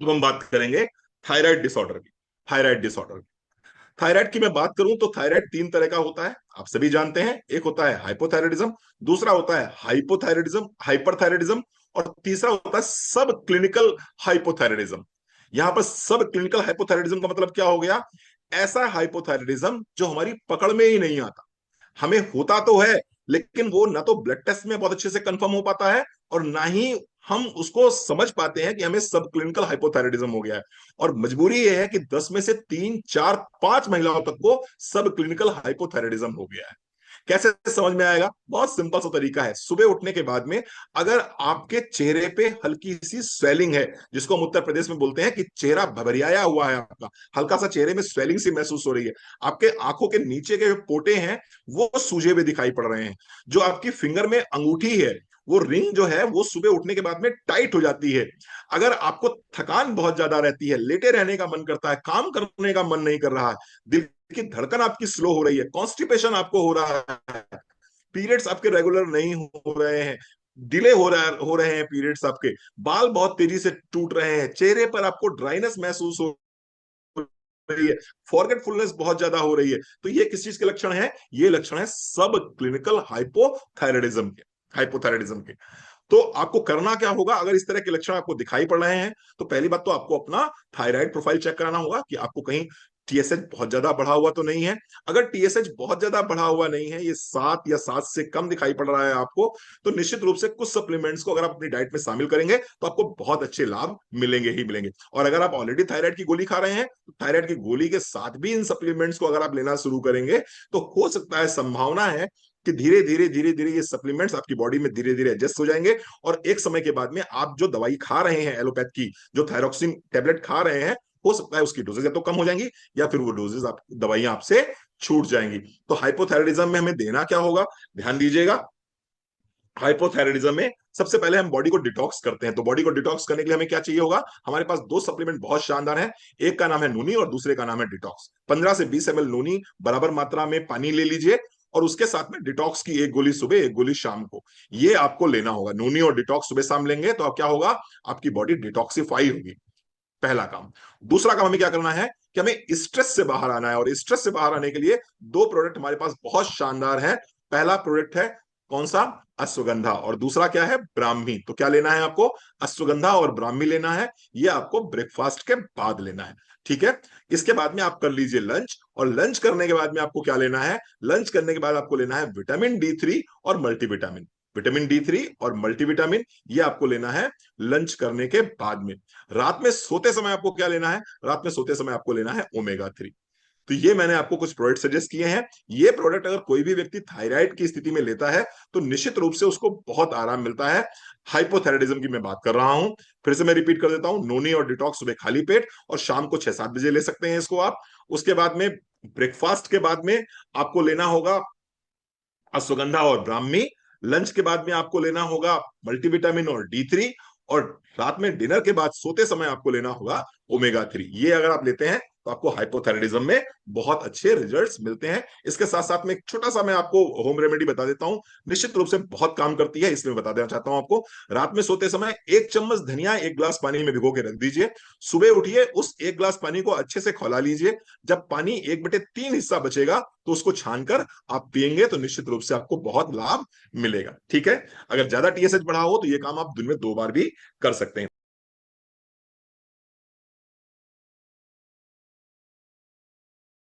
तो हम बात करेंगे थायराइड डिसऑर्डर की। थायराइड डिसऑर्डर, थायराइड की मैं बात करूं तो थायराइड तीन तरह का होता है, आप सभी जानते हैं। एक होता है हाइपोथायराइडिज्म, दूसरा होता है हाइपोथायराइडिज्म हाइपरथायराइडिज्म, और तीसरा होता है सब क्लिनिकल हाइपोथायराइडिज्म। यहां पर सब क्लिनिकल हाइपोथायराइडिज्म का मतलब क्या हो गया? ऐसा हाइपोथायराइडिज्म जो हमारी पकड़ में ही नहीं आता। हमें होता तो है, लेकिन वो ना तो ब्लड टेस्ट में बहुत अच्छे से कंफर्म हो पाता है, और ना ही हम उसको समझ पाते हैं कि हमें सब क्लिनिकल हाइपोथायराइडिज्म हो गया है। और मजबूरी ये है कि 10 में से 3 4 5 महिलाओं तक को सब क्लिनिकल हाइपोथायराइडिज्म हो गया है। कैसे समझ में आएगा? बहुत सिंपल सा तरीका है। सुबह उठने के बाद में अगर आपके चेहरे पे हल्की सी स्वेलिंग है, जिसको हम उत्तर प्रदेश में बोलते हैं कि चेहरा भभरियाया हुआ है, आपका हल्का सा चेहरे में स्वेलिंग सी महसूस हो रही है, आपके आंखों के नीचे के जो पोटे हैं वो सूजे हुए दिखाई पड़ रहे हैं, जो आपकी फिंगर में अंगूठी है वो रिंग जो है वो सुबह उठने के बाद में टाइट हो जाती है, अगर आपको थकान बहुत ज्यादा रहती है, लेटे रहने का मन करता है, काम करने का मन नहीं कर रहा है, दिल की धड़कन आपकी स्लो हो रही है, कॉन्स्टिपेशन आपको हो रहा है, पीरियड्स आपके रेगुलर नहीं हो रहे हैं, डिले हो रहे हैं पीरियड्स आपके, बाल बहुत तेजी से टूट रहे हैं, चेहरे पर आपको ड्राइनेस महसूस हो रही है, फॉरगेटफुलनेस बहुत ज्यादा हो रही है, तो ये किस चीज के लक्षण है? ये लक्षण है सब क्लिनिकल हाइपोथायराइडिज्म के। हाइपोथायराइडिज्म के। तो आपको करना क्या होगा अगर इस तरह के लक्षण आपको दिखाई पड़ रहे हैं? तो पहली बात तो आपको अपना थायराइड प्रोफाइल चेक कराना होगा कि आपको कहीं टीएसएच बहुत ज्यादा बढ़ा हुआ तो नहीं है। अगर टीएसएच बहुत ज्यादा बढ़ा हुआ नहीं है, ये 7 या 7 से कम दिखाई पड़ रहा है आपको, तो निश्चित रूप से कुछ सप्लीमेंट्स को अगर आप अपनी डाइट में शामिल करेंगे तो आपको बहुत अच्छे लाभ मिलेंगे ही मिलेंगे। और अगर आप ऑलरेडी थायराइड की गोली खा रहे हैं तो थायराइड की गोली के साथ भी इन सप्लीमेंट्स को अगर आप लेना शुरू करेंगे तो हो सकता है, संभावना है कि धीरे धीरे धीरे धीरे ये सप्लीमेंट्स आपकी बॉडी में धीरे धीरे एडजस्ट हो जाएंगे, और एक समय के बाद में आप जो दवाई खा रहे हैं एलोपैथ की, जो थायरोक्सिन टेबलेट खा रहे हैं, हो सकता है उसकी डोजेज या तो कम हो जाएंगी या फिर वो डोजेज आप दवाइयां आपसे छूट जाएंगी। तो हाइपोथायराइडिज्म में हमें देना क्या होगा, ध्यान दीजिएगा। हाइपोथायराइडिज्म में सबसे पहले हम बॉडी को डिटॉक्स करते हैं, तो बॉडी को डिटॉक्स करने के लिए हमें क्या चाहिए होगा? हमारे पास दो सप्लीमेंट बहुत शानदार हैं, एक का नाम है नूनी और दूसरे का नाम है डिटॉक्स। 15 से 20 ml नूनी बराबर मात्रा में पानी ले लीजिए, और उसके साथ में डिटॉक्स की एक गोली सुबह एक गोली शाम को, ये आपको लेना होगा। नूनी और डिटॉक्स सुबह शाम लेंगे तो अब क्या होगा? आपकी बॉडी डिटॉक्सिफाई होगी, पहला काम। दूसरा काम हमें क्या करना है कि हमें स्ट्रेस से बाहर आना है, और स्ट्रेस से बाहर आने के लिए दो प्रोडक्ट हमारे पास बहुत शानदार है। पहला प्रोडक्ट है कौन सा? अश्वगंधा। और दूसरा क्या है? ब्राह्मी। तो क्या लेना है आपको? अश्वगंधा और ब्राह्मी लेना है। ये आपको ब्रेकफास्ट के बाद लेना है, ठीक है। इसके बाद में आप कर लीजिए लंच, और लंच करने के बाद में आपको क्या लेना है? लंच करने के बाद आपको लेना है विटामिन D3 और मल्टीविटामिन। विटामिन D3 और मल्टीविटामिन ये आपको लेना है लंच करने के बाद में। रात में सोते समय आपको क्या लेना है? रात में सोते समय आपको लेना है ओमेगा 3। तो ये मैंने आपको कुछ प्रोडक्ट सजेस्ट किए हैं। ये प्रोडक्ट अगर कोई भी व्यक्ति थायराइड की स्थिति में लेता है तो निश्चित रूप से उसको बहुत आराम मिलता है। हाइपोथायराइडिज्म की मैं बात कर रहा हूं, फिर से मैं रिपीट कर देता हूं, नोनी और डिटॉक्स सुबह खाली पेट और शाम को 6-7 बजे ले सकते हैं इसको आप। उसके बाद में ब्रेकफास्ट के बाद में आपको लेना होगा अश्वगंधा और ब्राह्मी। लंच के बाद में आपको लेना होगा मल्टीविटामिन और D3, और रात में डिनर के बाद सोते समय आपको लेना होगा ओमेगा 3। ये अगर आप लेते हैं तो आपको हाइपोथायराइडिज्म में बहुत अच्छे रिजल्ट्स मिलते हैं। इसके साथ साथ में एक छोटा सा मैं आपको होम रेमेडी बता देता हूं, निश्चित रूप से बहुत काम करती है, इसलिए बता देना चाहता हूं आपको। रात में सोते समय 1 चम्मच धनिया 1 गिलास पानी में भिगो के रख दीजिए। सुबह उठिए, उस 1 गिलास पानी को अच्छे से खौला लीजिए। जब पानी 1/3 हिस्सा बचेगा तो उसको छानकर आप पिएंगे तो निश्चित रूप से आपको बहुत लाभ मिलेगा, ठीक है। अगर ज्यादा टीएसएच बढ़ा हो तो ये काम आप दिन में 2 बार भी कर सकते हैं।